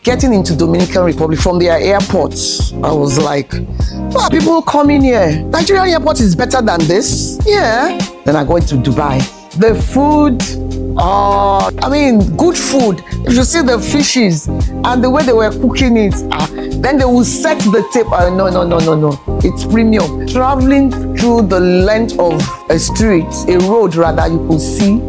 getting into Dominican Republic from their airports, I was like, wow, people coming here. Nigerian airport is better than this. Yeah. Then I go into Dubai. The food, I mean, good food. If you see the fishes and the way they were cooking it, then they will set the table. No. It's premium. Traveling through the length of a street, a road rather, you could see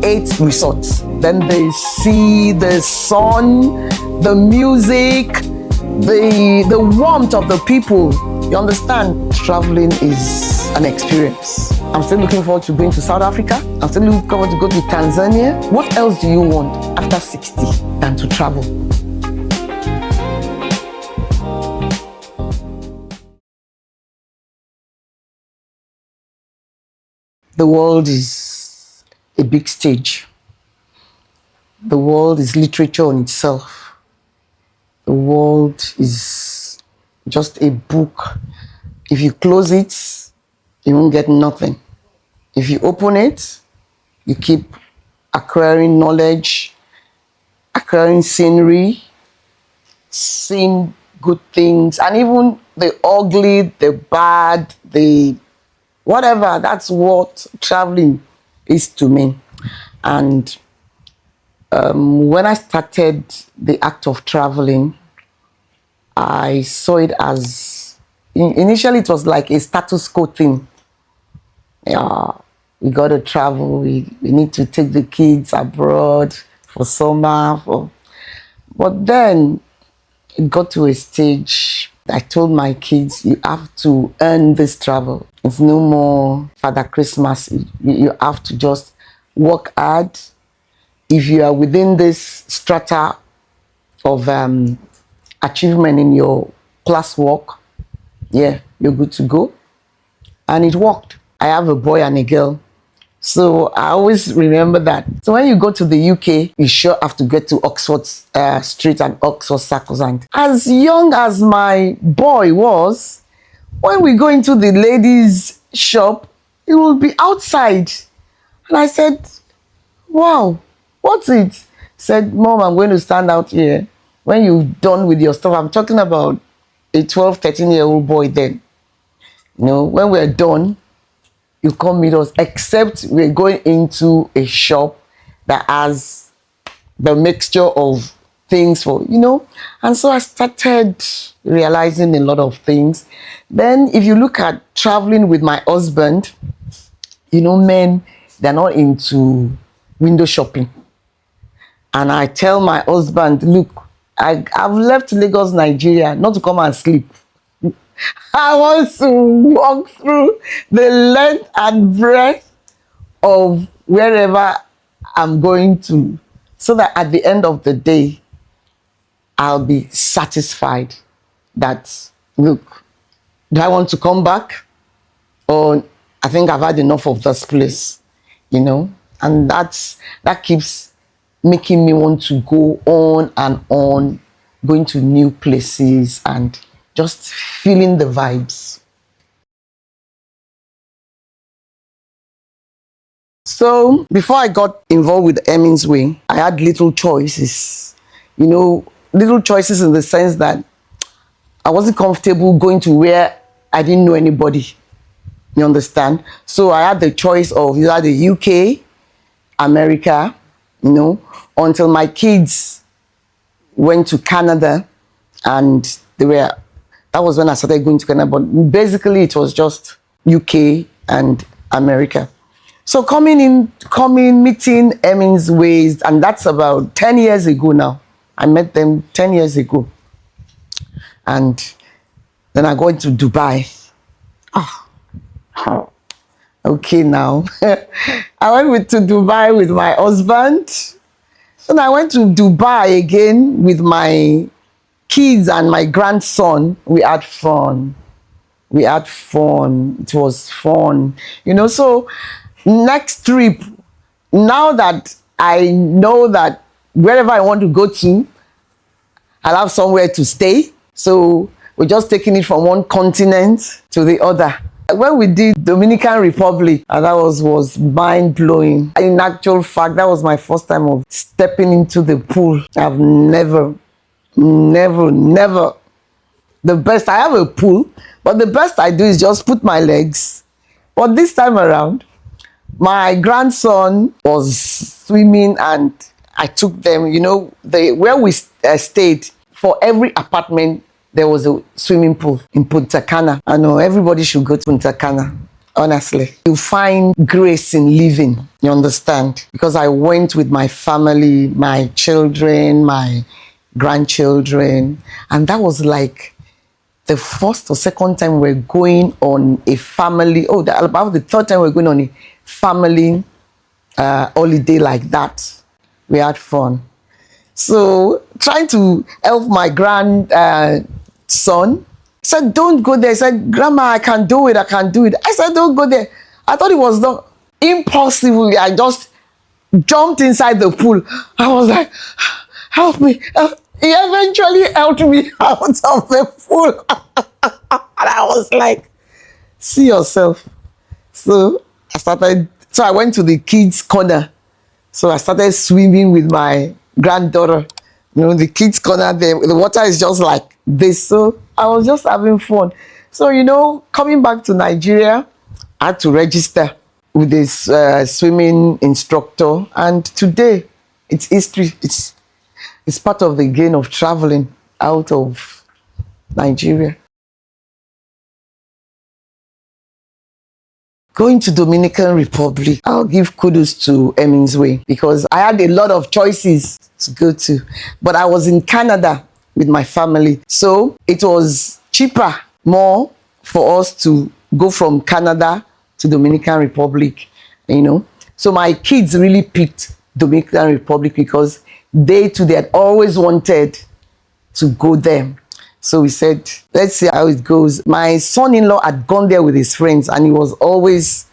8 resorts. Then the sea, the sun, the music, the warmth of the people. You understand? Traveling is an experience. I'm still looking forward to going to South Africa. I'm still looking forward to go to Tanzania. What else do you want after 60 than to travel? The world is a big stage. The world is literature on itself. The world is just a book. If you close it, you won't get nothing. If you open it, you keep acquiring knowledge, acquiring scenery, seeing good things, and even the ugly, the bad, the whatever. That's what traveling is to me. And when I started the act of traveling, I saw it as, initially it was like a status quo thing. Yeah, we got to travel, we need to take the kids abroad for summer. But then it got to a stage, I told my kids, you have to earn this travel. It's no more Father Christmas. You have to just work hard. If you are within this strata of achievement in your classwork, yeah, you're good to go. And it worked. I have a boy and a girl. So I always remember that. So when you go to the UK, you sure have to get to Oxford Street and Oxford Circus. And as young as my boy was, when we go into the ladies' shop, it will be outside. And I said, wow, what's it? He said, Mom, I'm going to stand out here. When you're done with your stuff, I'm talking about a 12, 13-year-old boy then. You know, when we're done, you come meet us, except we're going into a shop that has the mixture of things for, you know. And so I started realizing a lot of things. Then if you look at traveling with my husband, you know, men, they're not into window shopping. And I tell my husband, look, I've left Lagos, Nigeria, not to come and sleep. I want to walk through the length and breadth of wherever I'm going to, so that at the end of the day, I'll be satisfied that, look, do I want to come back? Or I think I've had enough of this place, you know? And that keeps making me want to go on and on, going to new places and just feeling the vibes. So before I got involved with Hemingway, I had little choices. You know, little choices in the sense that I wasn't comfortable going to where I didn't know anybody. You understand? So I had the choice of either the UK, America, you know, until my kids went to Canada, and that was when I started going to Canada. But basically it was just UK and America. So coming, meeting Hemingway, and that's about 10 years ago now. I met them 10 years ago. And then I go into Dubai. Okay now. I went to Dubai with my husband. Then I went to Dubai again with my kids and my grandson. We had fun. It was fun. You know, so next trip, now that I know that wherever I want to go to, I'll have somewhere to stay. So we're just taking it from one continent to the other. When we did Dominican Republic, and that was mind-blowing. In actual fact, that was my first time of stepping into the pool. I've never Never, never. The best, I have a pool, but the best I do is just put my legs. But this time around, my grandson was swimming and I took them, where we stayed, for every apartment, there was a swimming pool in Punta Cana. I know everybody should go to Punta Cana. Honestly, you find grace in living, you understand? Because I went with my family, my children, my grandchildren, and that was like the first or second time we're going on a family, about the third time we're going on a family holiday like that. We had fun. So trying to help my grandson, said, don't go there. He said, Grandma, I can do it. I said, don't go there. I thought it was not impossible. I just jumped inside the pool. I was like, help me. He eventually helped me out of the pool. And I was like, see yourself. So I went to the kids' corner. So I started swimming with my granddaughter. The kids' corner there, the water is just like this. So I was just having fun. So, coming back to Nigeria, I had to register with this swimming instructor. And today, it's history. It's part of the gain of traveling out of Nigeria. Going to Dominican Republic, I'll give kudos to Hemingway because I had a lot of choices to go to. But I was in Canada with my family. So it was cheaper, more for us to go from Canada to Dominican Republic, So my kids really picked Dominican Republic because they had always wanted to go there. So we said, let's see how it goes. My son-in-law had gone there with his friends and he was always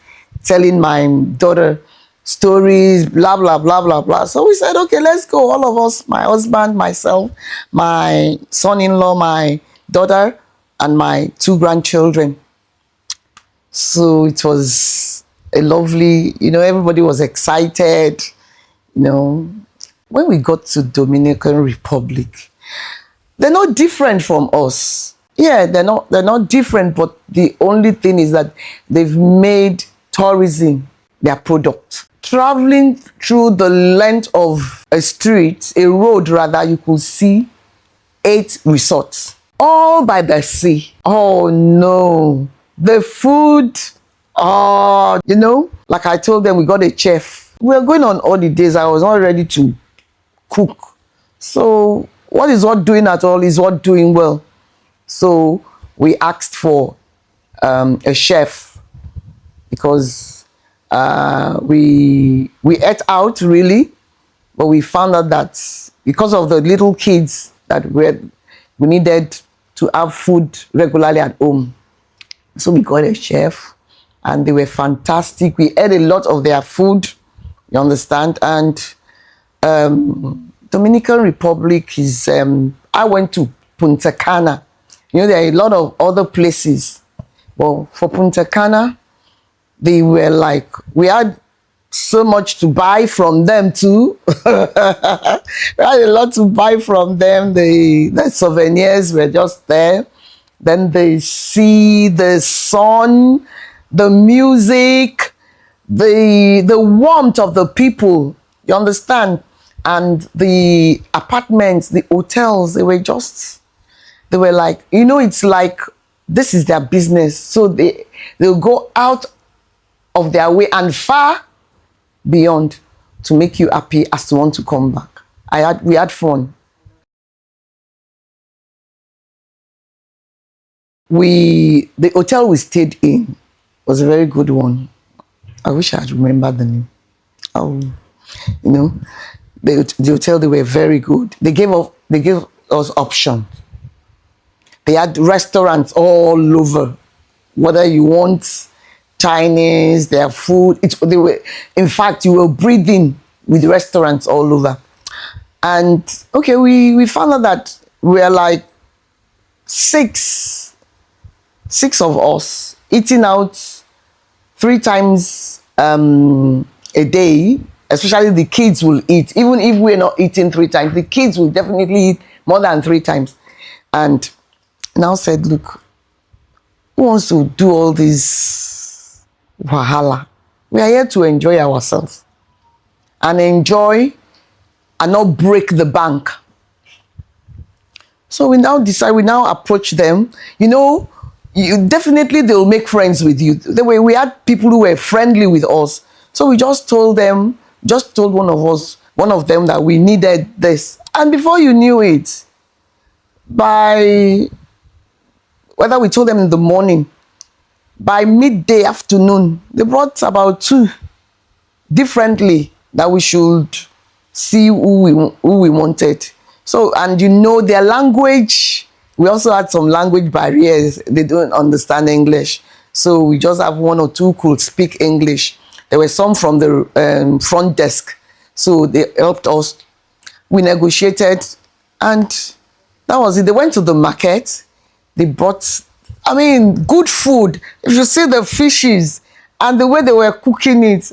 telling my daughter stories, blah, blah, blah, blah, blah. So we said, okay, let's go. All of us, my husband, myself, my son-in-law, my daughter, and my 2 grandchildren. So it was a lovely, everybody was excited, When we got to Dominican Republic, they're not different from us. Yeah, they're not different, but the only thing is that they've made tourism their product. Traveling through the length of a road rather, you could see 8 resorts, all by the sea. Oh no, the food, like I told them, we got a chef. We were going on holidays. I was not ready to cook. So what is what doing at all is what doing well. So we asked for a chef because we ate out really, but we found out that because of the little kids that we needed to have food regularly at home. So we got a chef and they were fantastic. We ate a lot of their food, you understand? And Dominican Republic is, I went to Punta Cana. There are a lot of other places. Well, for Punta Cana, they were like, we had so much to buy from them too. We had a lot to buy from them. The souvenirs were just there. Then the sea, the sun, the music, the warmth of the people, you understand? And the apartments, the hotels, they were like, it's like, this is their business. So they'll go out of their way and far beyond to make you happy as to want to come back. We had fun. The hotel we stayed in was a very good one. I wish I had remembered the name. The hotel, they were very good. They gave us options. They had restaurants all over. Whether you want Chinese, their food, in fact, you were breathing with restaurants all over. And okay, we found out that we're like six of us eating out 3 times a day. Especially the kids will eat. Even if we're not eating 3 times, the kids will definitely eat more than 3 times. And now said, look, who wants to do all this wahala? We are here to enjoy ourselves and enjoy and not break the bank. So we now decide, we now approach them. You know, definitely they'll make friends with you. We had people who were friendly with us. So we just told them, one of them that we needed this. And before you knew it, by, whether we told them in the morning, by midday afternoon, they brought about 2 differently that we should see who we wanted. So, and you know, their language, we also had some language barriers. They don't understand English. So we just have 1 or 2 could speak English. There were some from the front desk. So they helped us. We negotiated, and that was it. They went to the market. They bought, good food. If you see the fishes and the way they were cooking it,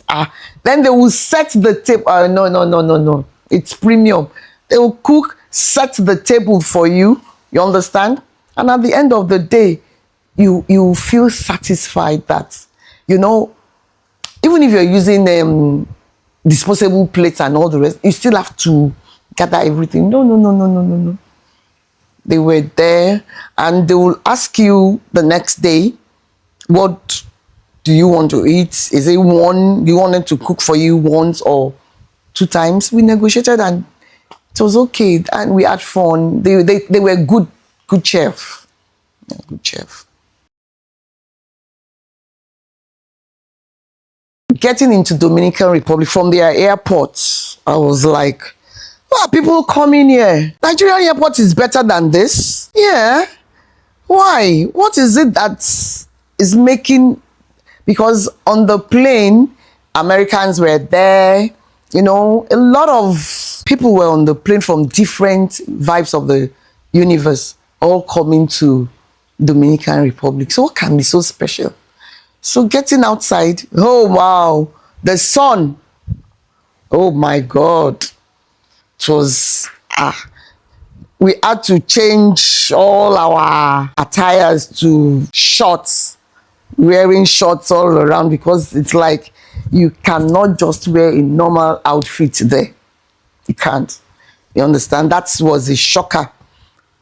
then they will set the table. No. It's premium. They will cook, set the table for you. You understand? And at the end of the day, you feel satisfied that, you know, even if you're using disposable plates and all the rest, you still have to gather everything. No. They were there, and they will ask you the next day, what do you want to eat? Is it one, you wanted to cook for you once or 2 times? We negotiated, and it was okay, and we had fun. They were good chef. Yeah, good chef. Getting into Dominican Republic from their airports, I was like, why are people coming here? Nigerian airport is better than this? Yeah. Why? What is it that is making? Because on the plane, Americans were there. You know, a lot of people were on the plane from different vibes of the universe, all coming to Dominican Republic. So what can be so special? So getting outside, oh wow, the sun, oh my God, it was, we had to change all our attires to shorts, wearing shorts all around, because it's like you cannot just wear a normal outfit there. You can't. You understand? That was a shocker.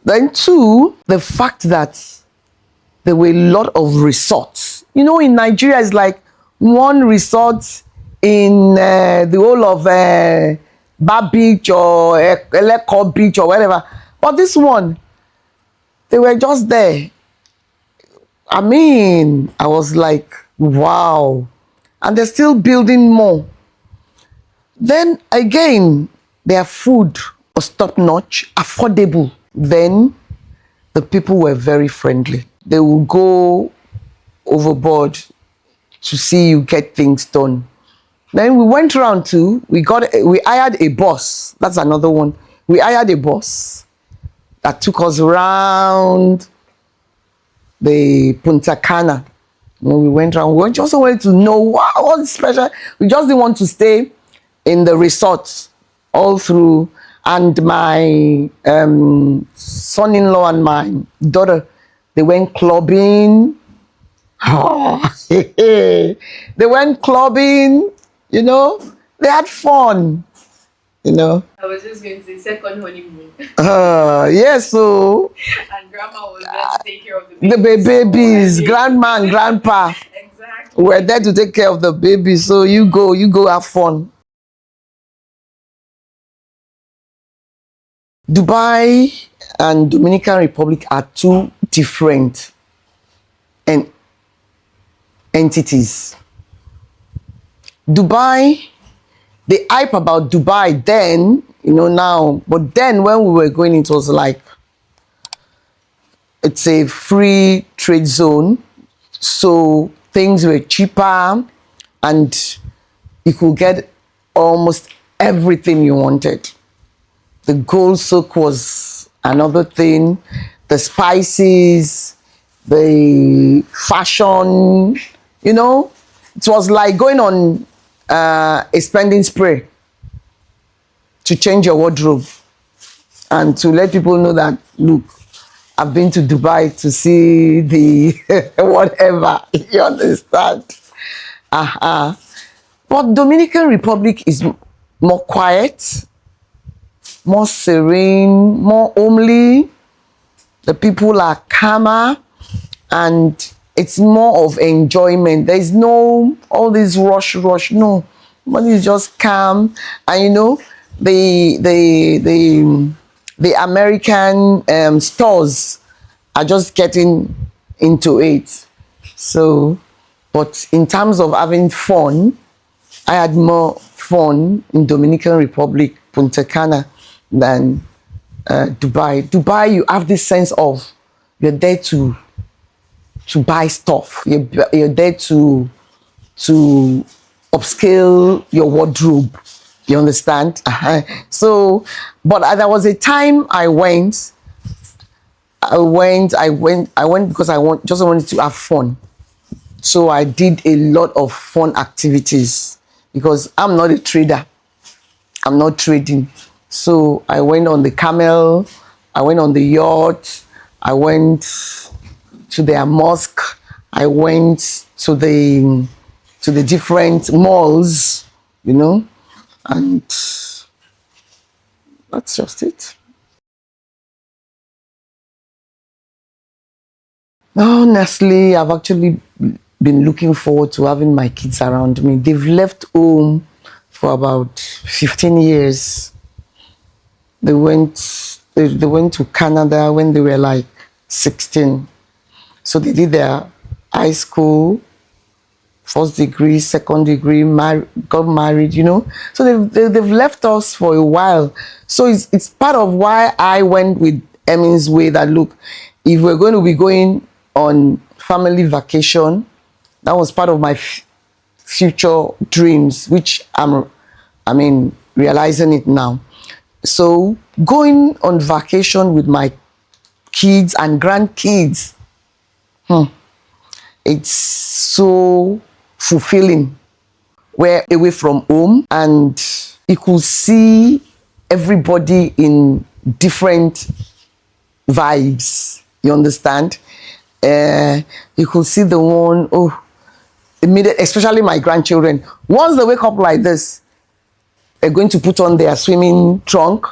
Then 2, the fact that there were a lot of resorts. You know, in Nigeria, it's like 1 resort in the whole of Bar Beach or Eleko Beach or whatever. But this one, they were just there. I was like, wow. And they're still building more. Then again, their food was top-notch, affordable. Then the people were very friendly. They will go overboard to see you get things done. Then we went around too. We hired a bus. That's another one. We hired a bus that took us around the Punta Cana. When we went around, we just wanted to know what's special. We just didn't want to stay in the resort all through. And my son-in-law and my daughter, they went clubbing. Oh, they went clubbing, you know. They had fun, you know. I was just going to say second honeymoon. Yes, so. And grandma was there to take care of the babies. The babies, grandma and grandpa. Exactly. Were there to take care of the babies. So you go have fun. Dubai and Dominican Republic are 2 different entities. Dubai, the hype about Dubai then, you know, now, but then when we were going, it was like, it's a free trade zone. So things were cheaper and you could get almost everything you wanted. The gold soak was another thing, the spices, the fashion, you know, it was like going on a spending spree to change your wardrobe. and to let people know that, look, I've been to Dubai to see the whatever. You understand? Uh-huh. But Dominican Republic is more quiet, more serene, more homely. The people are calmer, and it's more of enjoyment. There's no all this rush. No, money is just calm. And the American stores are just getting into it. So, but in terms of having fun, I had more fun in Dominican Republic, Punta Cana, than Dubai. Dubai, you have this sense of you're there to buy stuff. You're there to upscale your wardrobe. You understand? So, but there was a time I went because just wanted to have fun. So I did a lot of fun activities because I'm not a trader. I'm not trading. So I went on the camel, I went on the yacht, I went to their mosque, I went to the different malls, and that's just it. Honestly, I've actually been looking forward to having my kids around me. They've left home for about 15 years. They went to Canada when they were like 16. So they did their high school, first degree, second degree, got married, So they've left us for a while. So it's part of why I went with Hemingway that, look, if we're going to be going on family vacation, that was part of my future dreams, which realizing it now. So going on vacation with my kids and grandkids, it's so fulfilling. We're away from home, and you could see everybody in different vibes. You understand? You could see the one, immediate, especially my grandchildren. Once they wake up like this, they're going to put on their swimming trunk,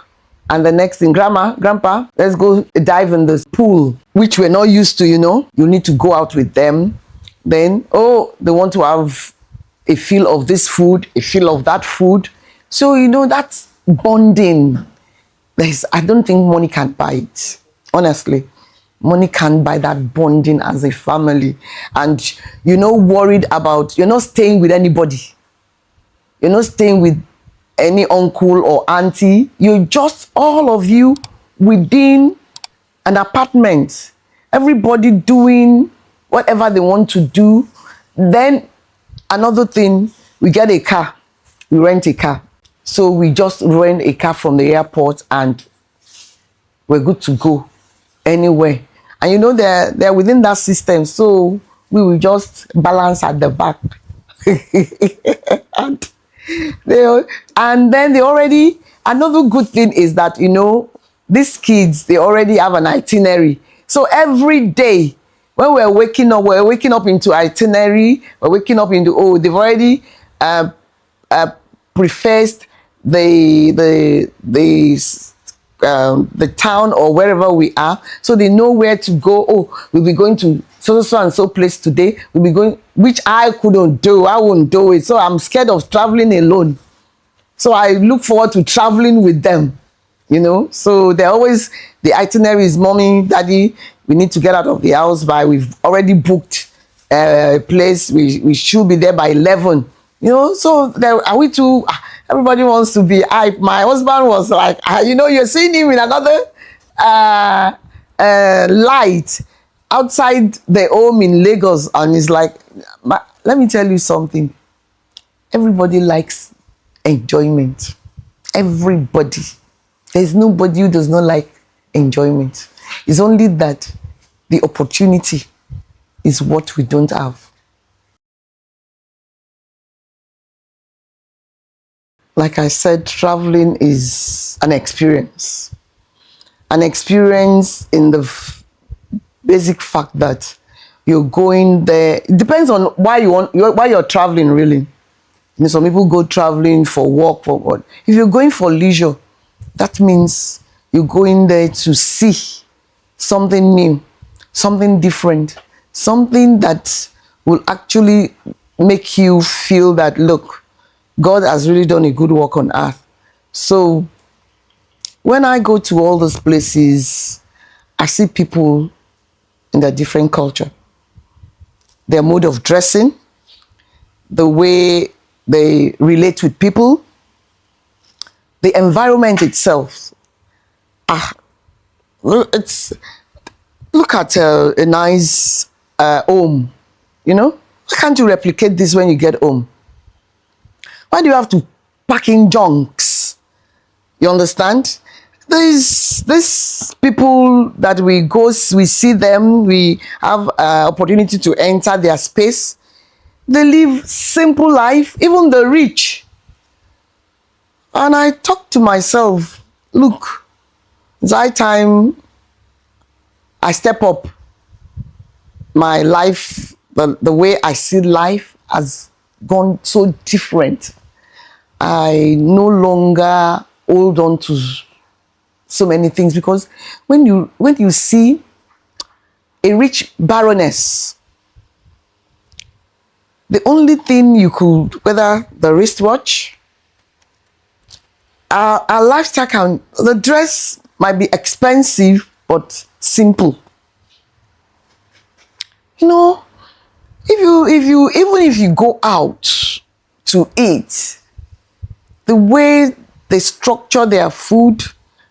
and the next thing, grandpa, let's go dive in this pool, which we're not used to. You need to go out with them. Then, they want to have a feel of this food, a feel of that food. So that's bonding. I don't think money can buy it. Honestly, money can't buy that bonding as a family. And worried about, you're not staying with anybody. You're not staying with any uncle or auntie. You're just all of you within an apartment. Everybody doing whatever they want to do. Then another thing, we get a car. We rent a car. So we just rent a car from the airport, and we're good to go anywhere. And they're within that system. So we will just balance at the back. and then they already, another good thing is that these kids, they already have an itinerary. So every day when we're waking up into itinerary. We're waking up into, they've already prefaced the town or wherever we are, so they know where to go. We'll be going to so and so place today. We'll be going, which I couldn't do. I wouldn't do it. So I'm scared of traveling alone. So I look forward to traveling with them. So they're always, the itinerary is, mommy, daddy, we need to get out of the house we've already booked a place. We should be there by 11. So there are we too. Everybody wants to be hype. My husband was like, you're seeing him in another light outside the home in Lagos, and he's like, let me tell you something. Everybody likes enjoyment. Everybody. There's nobody who does not like enjoyment. It's only that the opportunity is what we don't have. Like I said, traveling is an experience. an experience in the basic fact that you're going there. It depends on why you're traveling, really. Some people go traveling for work, for what. If you're going for leisure, that means you're going there to see something new, something different, something that will actually make you feel that, look, God has really done a good work on earth. So when I go to all those places, I see people in their different culture, their mode of dressing, the way they relate with people, the environment itself. It's look at a nice home, Why can't you replicate this when you get home? Why do you have to pack in junks? You understand? There's these people that we see them, we have opportunity to enter their space. They live simple life, even the rich. And I talk to myself, look, it's high time I step up my life. The way I see life has gone so different. I no longer hold on to so many things, because when you see a rich baroness, the only thing you could, whether the wristwatch, our lifestyle the dress might be expensive but simple. Even if you go out to eat, the way they structure their food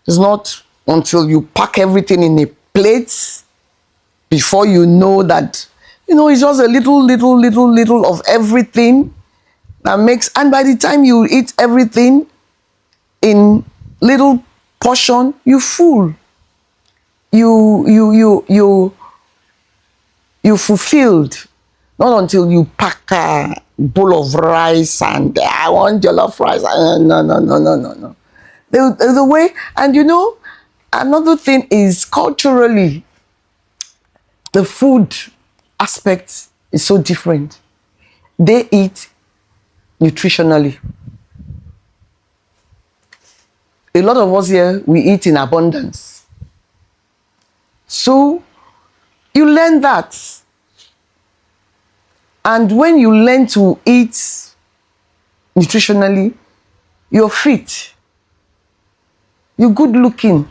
is not until you pack everything in a plate before you know that, it's just a little of everything that makes, and by the time you eat everything in little portion, you full. You fulfilled. Not until you pack a bowl of rice and I want jollof rice. No. The way, and another thing is culturally, the food aspect is so different. They eat nutritionally. A lot of us here, we eat in abundance. So you learn that. And when you learn to eat nutritionally, you're fit. You're good looking.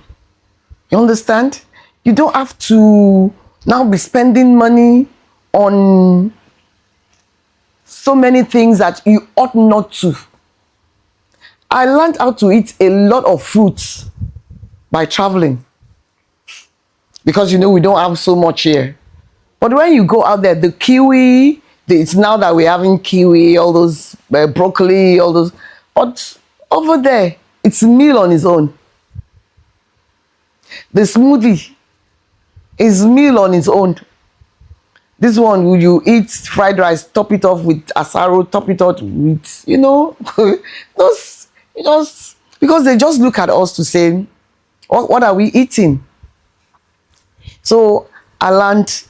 You understand? You don't have to now be spending money on so many things that you ought not to. I learned how to eat a lot of fruits by traveling, because we don't have so much here. But when you go out there, the kiwi, it's now that we're having kiwi, all those broccoli, all those, but over there, it's a meal on its own. The smoothie is meal on its own. This one, you eat fried rice, top it off with asaro, top it off with, those, because they just look at us to say, what are we eating? So I learned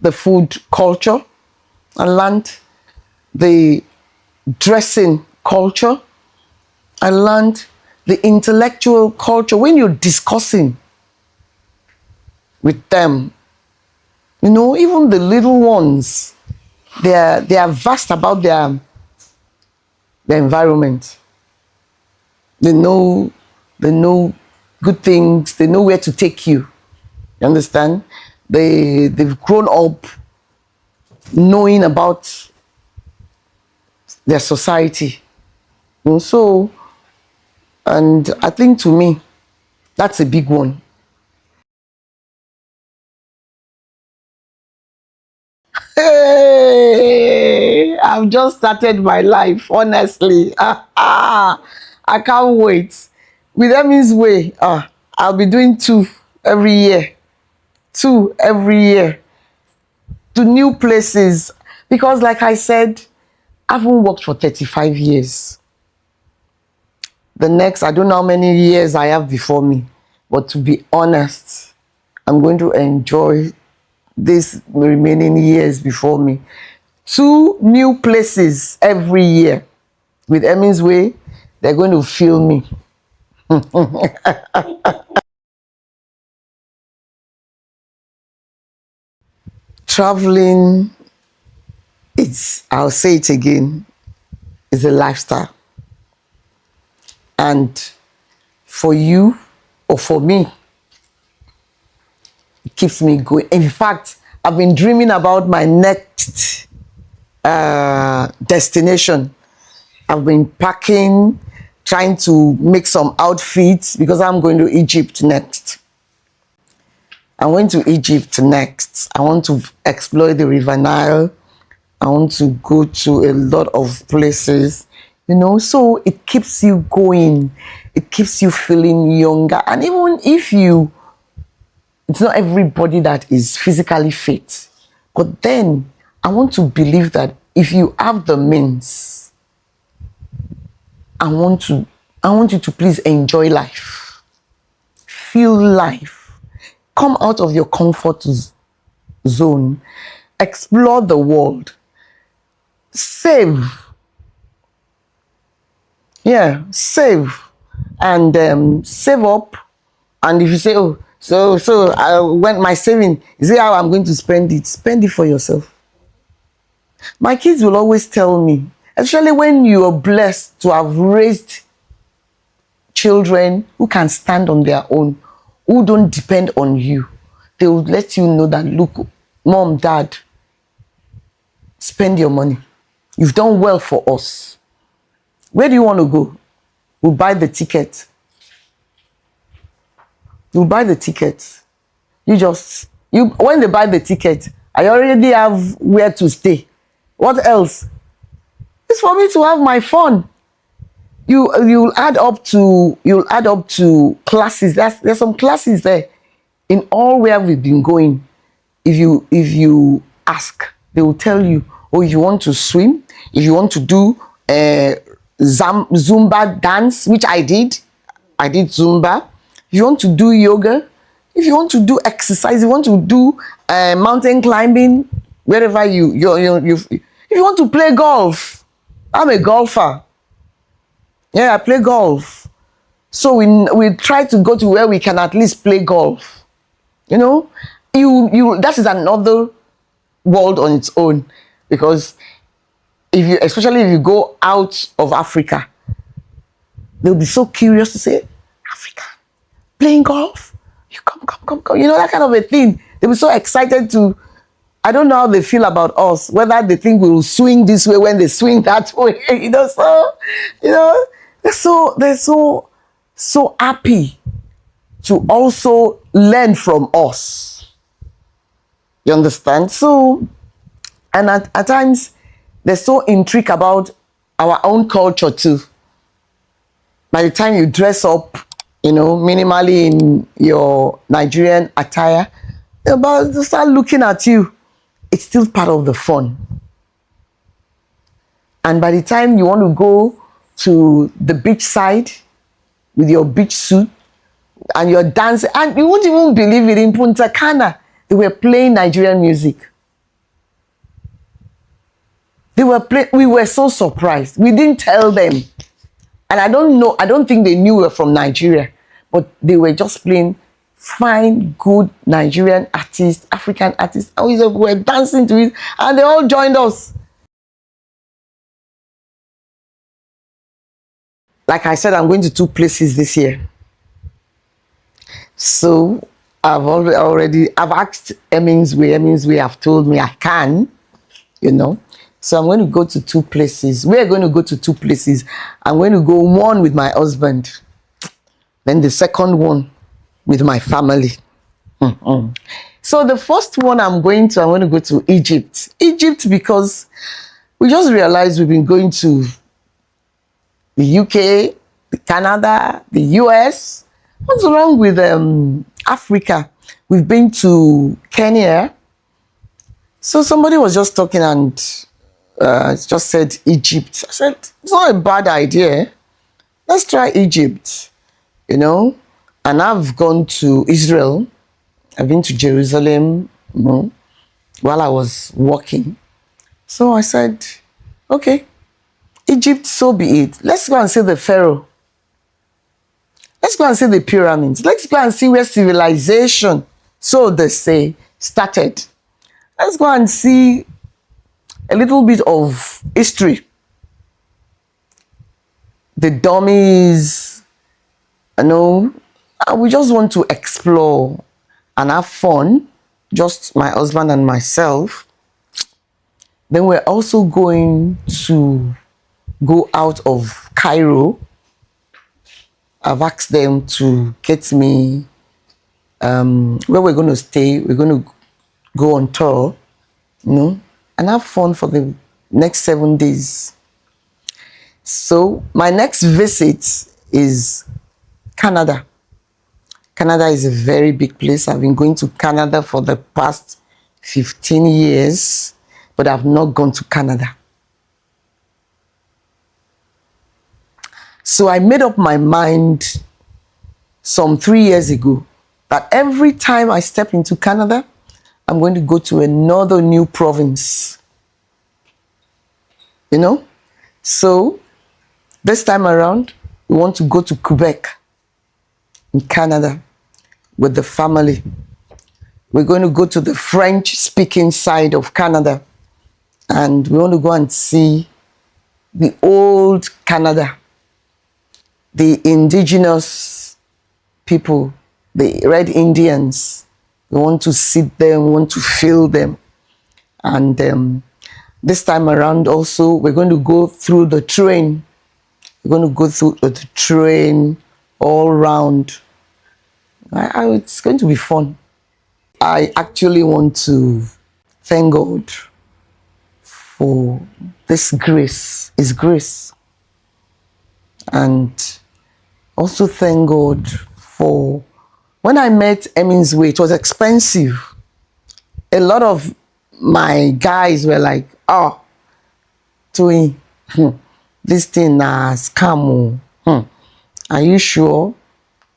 the food culture. I learned the dressing culture. I learned the intellectual culture. When you're discussing with them, even the little ones, they are vast about their environment. They know good things. They know where to take you. You understand? They've grown up knowing about their society. So, and I think to me, that's a big one. Hey, I've just started my life, honestly. I can't wait. With Hemingway, I'll be doing 2 every year. 2 every year. To new places. Because like I said, I haven't worked for 35 years. The next, I don't know how many years I have before me. But to be honest, I'm going to enjoy these remaining years before me. 2 new places every year with Hemingway. They're going to fill me. Traveling, I'll say it again, is a lifestyle. And for you or for me, it keeps me going. In fact, I've been dreaming about my next destination. I've been packing, trying to make some outfits because I'm going to Egypt next. I went to Egypt next. I want to explore the River Nile. I want to go to a lot of places, so it keeps you going. It keeps you feeling younger. And even if it's not everybody that is physically fit, but then I want to believe that if you have the means, I want you to please enjoy life. Feel life. Come out of your comfort zone. Explore the world. Save. Yeah, save. And save up. And if you say, oh, so I went my saving, is it how I'm going to spend it? Spend it for yourself. My kids will always tell me, especially when you are blessed to have raised children who can stand on their own, who don't depend on you, they will let you know that, look, mom, dad, spend your money. You've done well for us. Where do you want to go? We'll buy the ticket. You'll buy the ticket. When they buy the ticket, I already have where to stay. What else? It's for me to have my fun. You'll add up to classes. There's some classes there in all where we've been going. If you ask, they will tell you, oh, if you want to swim, if you want to do Zumba dance, which I did Zumba. If you want to do yoga, if you want to do exercise, if you want to do mountain climbing, wherever if you want to play golf, I'm a golfer. Yeah, I play golf. So we try to go to where we can at least play golf. That is another world on its own, because especially if you go out of Africa, they'll be so curious to say, Africa, playing golf? You come. That kind of a thing. They'll be so excited to. I don't know how they feel about us, whether they think we will swing this way when they swing that way. They're so happy to also learn from us. You understand? So, and at times, they're so intrigued about our own culture too. By the time you dress up, minimally in your Nigerian attire, they'll start looking at you. It's still part of the fun. And by the time you want to go to the beach side with your beach suit and you're dancing, and you won't even believe it, in Punta Cana, they were playing Nigerian music. We were so surprised. We didn't tell them. And I don't think they knew we were from Nigeria, but they were just playing fine, good Nigerian artists, African artists, and we were dancing to it, and they all joined us. Like I said, I'm going to 2 places this year. So I've asked Hemingway have told me I can, So I'm going to go to 2 places. We're going to go to 2 places. I'm going to go one with my husband, then the second one with my family. So the first one I'm going to go to Egypt. Egypt, because we just realized we've been going to the UK, Canada, the US. What's wrong with Africa? We've been to Kenya. So somebody was just talking and just said Egypt. I said, it's not a bad idea. Let's try Egypt, And I've gone to Israel. I've been to Jerusalem, while I was working. So I said, okay, Egypt, so be it. Let's go and see the Pharaoh. Let's go and see the pyramids. Let's go and see where civilization, so they say, started. Let's go and see a little bit of history. The dummies, we just want to explore and have fun, just my husband and myself. Then we're also going to go out of Cairo. I've asked them to get me where we're going to stay. We're going to go on tour, and have fun for the next 7 days. So my next visit is Canada. Canada is a very big place. I've been going to Canada for the past 15 years, but I've not gone to Canada. So I made up my mind some 3 years ago that every time I step into Canada, I'm going to go to another new province. So this time around, we want to go to Quebec in Canada with the family. We're going to go to the French-speaking side of Canada, and we want to go and see the old Canada, the indigenous people, the Red Indians. We want to sit there, we want to feel them. And this time around also, we're going to go through the train. We're going to go through the train all around. It's going to be fun. I actually want to thank God for this grace, His grace. And also thank God for, when I met Hemingway, it was expensive. A lot of my guys were like, oh, Toyin, this thing is scam. Are you sure?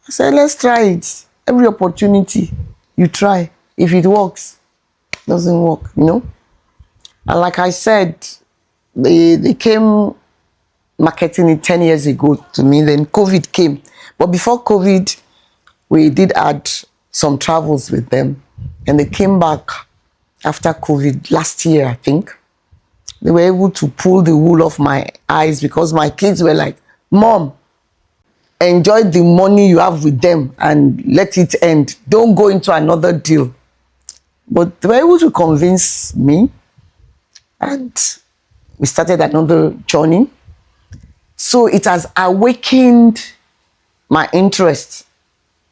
I said, let's try it. Every opportunity, you try. If it works, it doesn't work, And like I said, they came marketing it 10 years ago to me. Then COVID came. But before COVID, we did add some travels with them. And they came back after COVID last year, I think. They were able to pull the wool off my eyes because my kids were like, Mom, enjoy the money you have with them and let it end. Don't go into another deal. But they were able to convince me, and we started another journey. So it has awakened my interest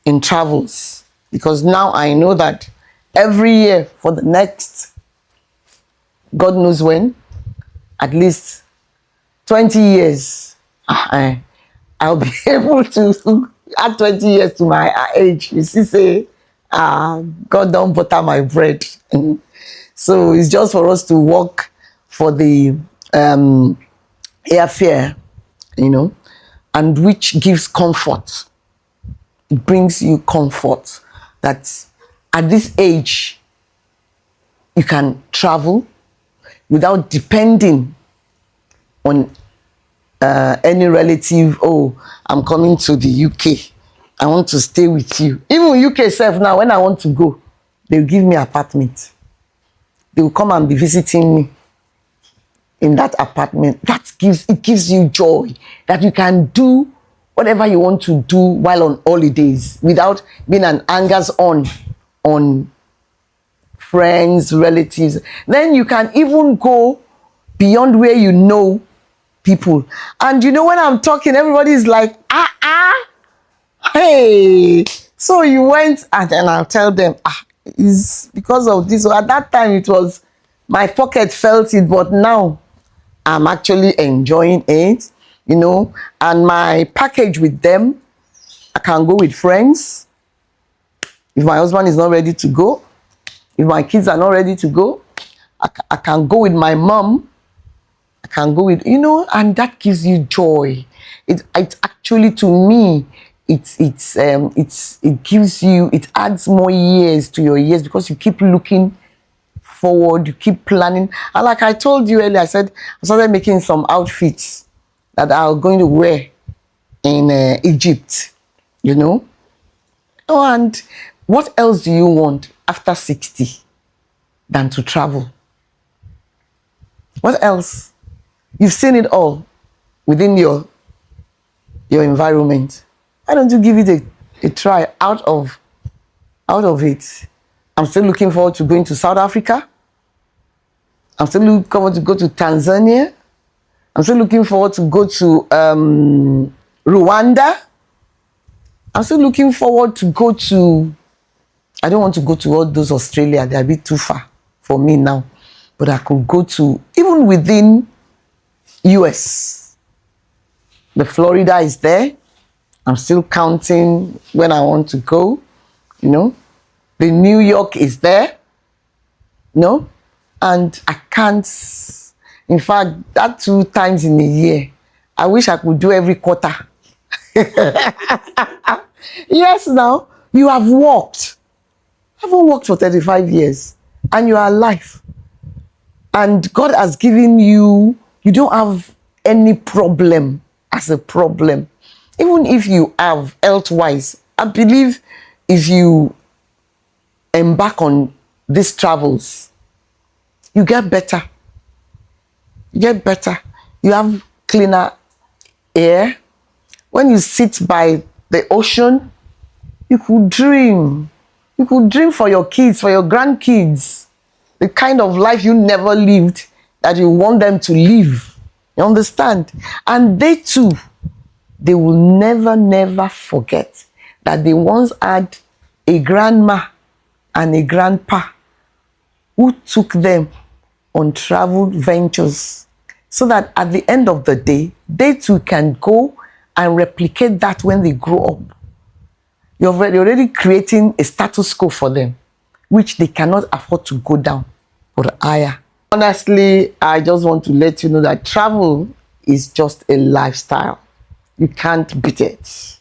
in travels, because now I know that every year for the next, God knows when, at least 20 years, I'll be able to add 20 years to my age. You see, say, God don't butter my bread. So it's just for us to work for the airfare, and which gives comfort. It brings you comfort that at this age, you can travel without depending on any relative. Oh, I'm coming to the UK. I want to stay with you. Even UK self now, when I want to go, they'll give me apartment. They will come and be visiting me in that apartment. It gives you joy that you can do whatever you want to do while on holidays without being an hangers on friends, relatives. Then you can even go beyond where you know people. And when I'm talking, everybody's like, hey, so you went, and then I'll tell them, it's because of this. So at that time, it was, my pocket felt it, but now I'm actually enjoying it, and my package with them, I can go with friends. If my husband is not ready to go, if my kids are not ready to go, I can go with my mom. I can go with, and that gives you joy. It actually, to me, it gives you, it adds more years to your years because you keep looking forward, you keep planning. And like I told you earlier, I said I started making some outfits that I'm going to wear in Egypt, you know. Oh, and what else do you want after 60 than to travel? What else? You've seen it all within your environment. Why don't you give it a try out of it? I'm still looking forward to going to South Africa. I'm still looking forward to go to Tanzania. I'm still looking forward to go to Rwanda. I'm still looking forward to go to, I don't want to go to all those Australia, they're a bit too far for me now. But I could go to, even within US. The Florida is there. I'm still counting when I want to go, you know. The New York is there, you know. And I can't, in fact, that 2 times in a year, I wish I could do every quarter. Yes, now, you have worked. I haven't worked for 35 years and you are alive. And God has given you, you don't have any problem as a problem. Even if you have health-wise, I believe if you embark on these travels, you get better. You get better. You have cleaner air. When you sit by the ocean, you could dream. You could dream for your kids, for your grandkids, the kind of life you never lived that you want them to live. You understand? And they too, they will never forget that they once had a grandma and a grandpa who took them on travel ventures so that at the end of the day, they too can go and replicate that when they grow up. You're already creating a status quo for them, which they cannot afford to go down or higher. Honestly, I just want to let you know that travel is just a lifestyle. You can't beat it.